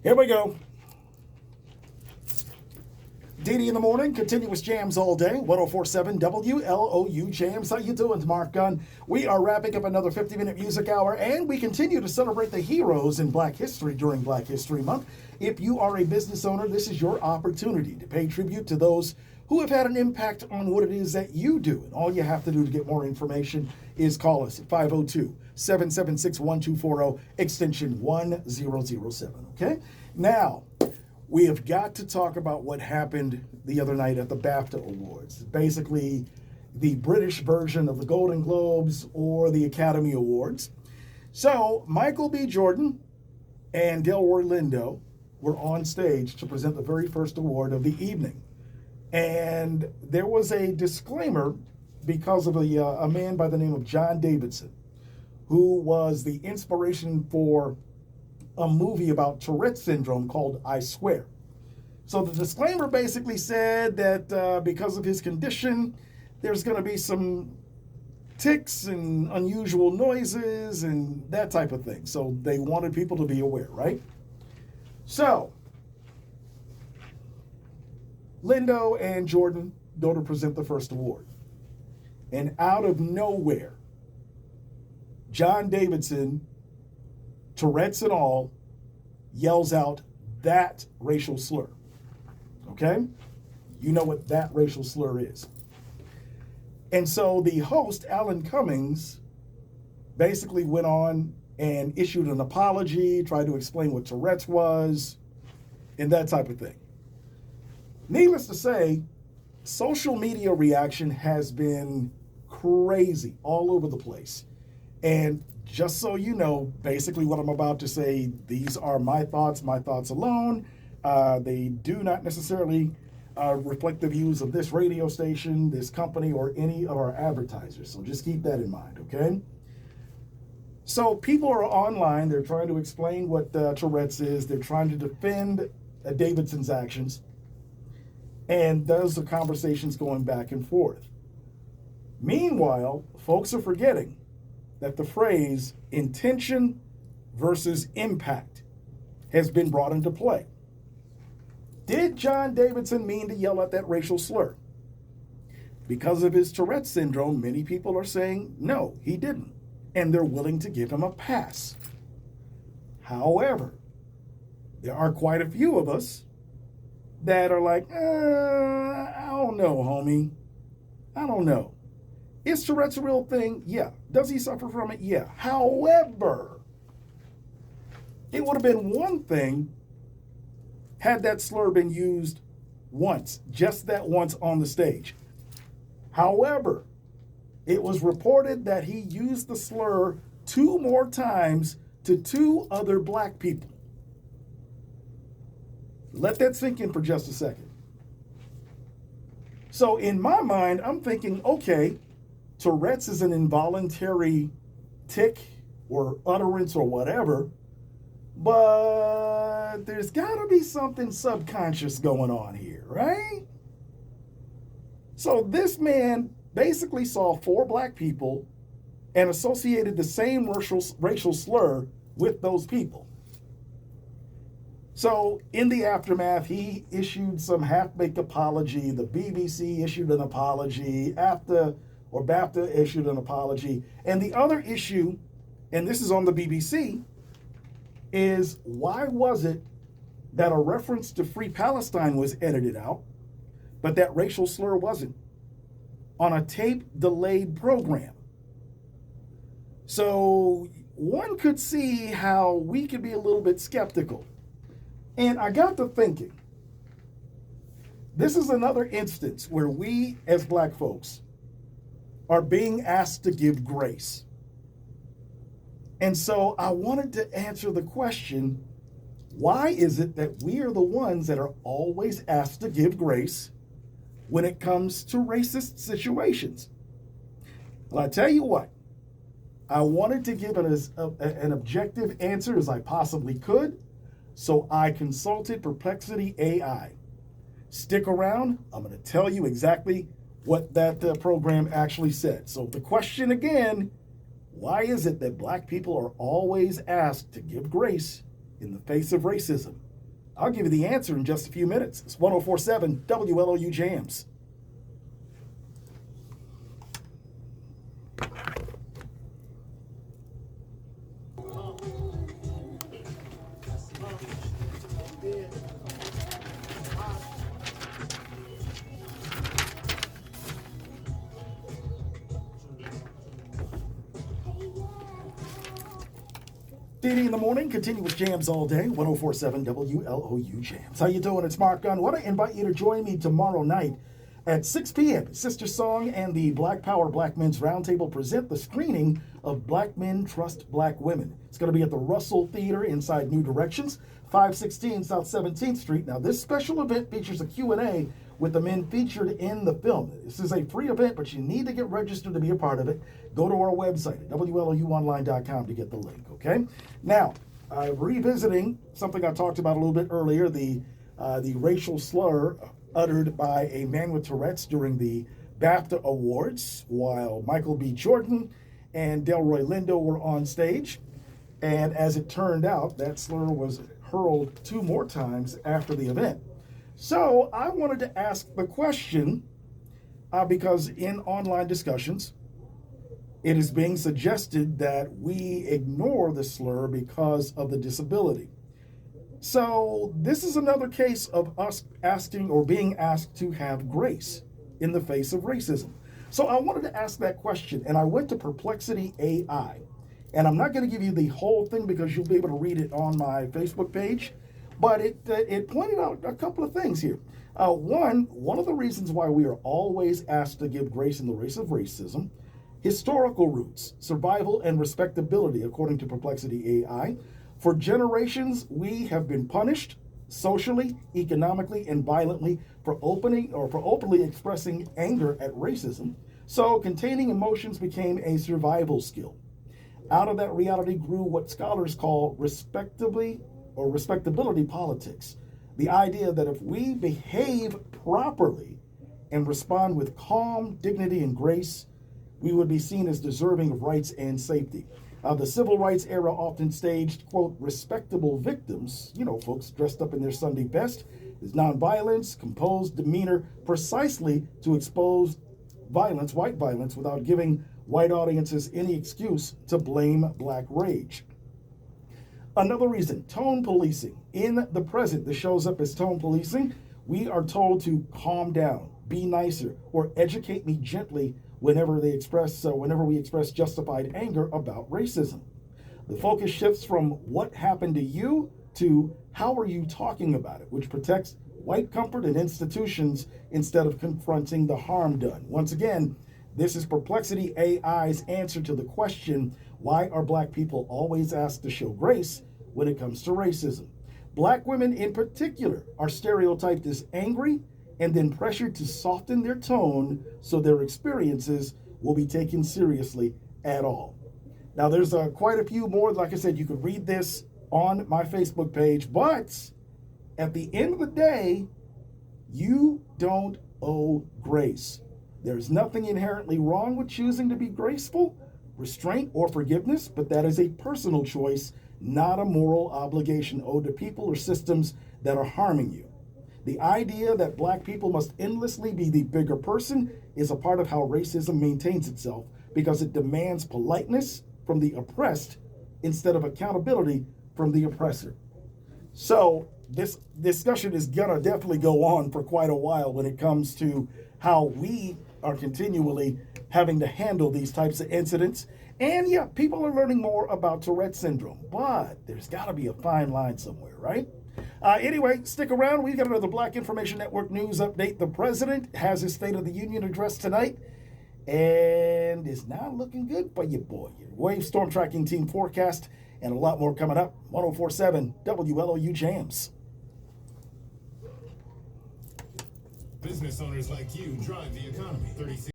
Here we go. DD in the morning, continuous jams all day. 1047 WLOU Jamz. How you doing, Mark Gunn? We are wrapping up another 50-minute music hour, and we continue to celebrate the heroes in Black history during Black History Month. If you are a business owner, this is your opportunity to pay tribute to those who have had an impact on what it is that you do. And all you have to do to get more information is call us at 502-776-1240, extension 1007, okay? Now, we have got to talk about what happened the other night at the BAFTA Awards. Basically, the British version of the Golden Globes or the Academy Awards. So, Michael B. Jordan and Delroy Lindo were on stage to present the very first award of the evening. And there was a disclaimer because of a man by the name of John Davidson, who was the inspiration for a movie about Tourette syndrome called I Swear. So the disclaimer basically said that because of his condition, there's going to be some tics and unusual noises and that type of thing. So they wanted people to be aware, right? So Lindo and Jordan go to present the first award. And out of nowhere, John Davidson, Tourette's and all, yells out that racial slur. Okay? You know what that racial slur is. And so the host, Alan Cummings, basically went on and issued an apology, tried to explain what Tourette's was, and that type of thing. Needless to say, social media reaction has been crazy all over the place. And just so you know, basically what I'm about to say, these are my thoughts alone. They do not necessarily reflect the views of this radio station, this company, or any of our advertisers. So just keep that in mind, okay? So people are online. They're trying to explain what Tourette's is. They're trying to defend Davidson's actions. And those are conversations going back and forth. Meanwhile, folks are forgetting that the phrase intention versus impact has been brought into play. Did John Davidson mean to yell at that racial slur? Because of his Tourette syndrome, many people are saying, no, he didn't. And they're willing to give him a pass. However, there are quite a few of us that are like, I don't know, homie. I don't know. Is Tourette's a real thing? Yeah. Does he suffer from it? Yeah. However, it would have been one thing had that slur been used once, just that once on the stage. However, it was reported that he used the slur 2 more times to 2 other black people. Let that sink in for just a second. So in my mind, I'm thinking, okay, Tourette's is an involuntary tic or utterance or whatever, but there's got to be something subconscious going on here, right? So this man basically saw 4 black people and associated the same racial slur with those people. So in the aftermath, he issued some half-baked apology. The BBC issued an apology. BAFTA issued an apology. And the other issue, and this is on the BBC, is why was it that a reference to Free Palestine was edited out, but that racial slur wasn't, on a tape-delayed program? So one could see how we could be a little bit skeptical. And I got to thinking, this is another instance where we as black folks are being asked to give grace. And so I wanted to answer the question, why is it that we are the ones that are always asked to give grace when it comes to racist situations? Well, I tell you what, I wanted to give it an objective answer as I possibly could. So I consulted Perplexity AI. Stick around. I'm going to tell you exactly what that program actually said. So the question again, why is it that black people are always asked to give grace in the face of racism? I'll give you the answer in just a few minutes. It's 104.7 WLOU Jamz. DD in the morning, continuous jams all day, 104.7 WLOU Jamz. How you doing? It's Mark Gunn. I want to invite you to join me tomorrow night at 6 p.m. Sister Song and the Black Power Black Men's Roundtable present the screening of Black Men Trust Black Women. It's going to be at the Russell Theater inside New Directions, 516 South 17th Street. Now, this special event features a Q&A with the men featured in the film. This is a free event, but you need to get registered to be a part of it. Go to our website at WLOUonline.com to get the link, okay? Now, revisiting something I talked about a little bit earlier, the racial slur uttered by a man with Tourette's during the BAFTA Awards while Michael B. Jordan and Delroy Lindo were on stage. And as it turned out, that slur was hurled 2 more times after the event. So I wanted to ask the question, because in online discussions, it is being suggested that we ignore the slur because of the disability. So this is another case of us asking or being asked to have grace in the face of racism. So I wanted to ask that question, and I went to Perplexity AI. And I'm not going to give you the whole thing because you'll be able to read it on my Facebook page. But it pointed out a couple of things here. One of the reasons why we are always asked to give grace in the face of racism, historical roots, survival, and respectability, according to Perplexity AI. For generations, we have been punished socially, economically, and violently for openly expressing anger at racism. So containing emotions became a survival skill. Out of that reality grew what scholars call respectability politics. The idea that if we behave properly and respond with calm, dignity, and grace, we would be seen as deserving of rights and safety. The civil rights era often staged, quote, respectable victims, folks dressed up in their Sunday best, as nonviolence, composed demeanor, precisely to expose violence, white violence, without giving white audiences any excuse to blame black rage. Another reason, tone policing. In the present, this shows up as tone policing. We are told to calm down, be nicer, or educate me gently whenever we express justified anger about racism. The focus shifts from what happened to you to how are you talking about it, which protects white comfort and institutions instead of confronting the harm done. Once again, this is Perplexity AI's answer to the question, why are black people always asked to show grace when it comes to racism? Black women in particular are stereotyped as angry and then pressured to soften their tone so their experiences will be taken seriously at all. Now, there's quite a few more. Like I said, you could read this on my Facebook page, but at the end of the day, you don't owe grace. There's nothing inherently wrong with choosing to be graceful, restraint, or forgiveness, but that is a personal choice, not a moral obligation owed to people or systems that are harming you. The idea that black people must endlessly be the bigger person is a part of how racism maintains itself because it demands politeness from the oppressed instead of accountability from the oppressor. So this discussion is gonna definitely go on for quite a while when it comes to how we are continually having to handle these types of incidents. And yeah, people are learning more about Tourette syndrome, but there's gotta be a fine line somewhere, right? Anyway, stick around. We've got another Black Information Network news update. The president has his State of the Union address tonight, and it's not looking good for you, boy. Your wave storm tracking team forecast, and a lot more coming up. 104.7 WLOU Jamz. Business owners like you drive the economy. 36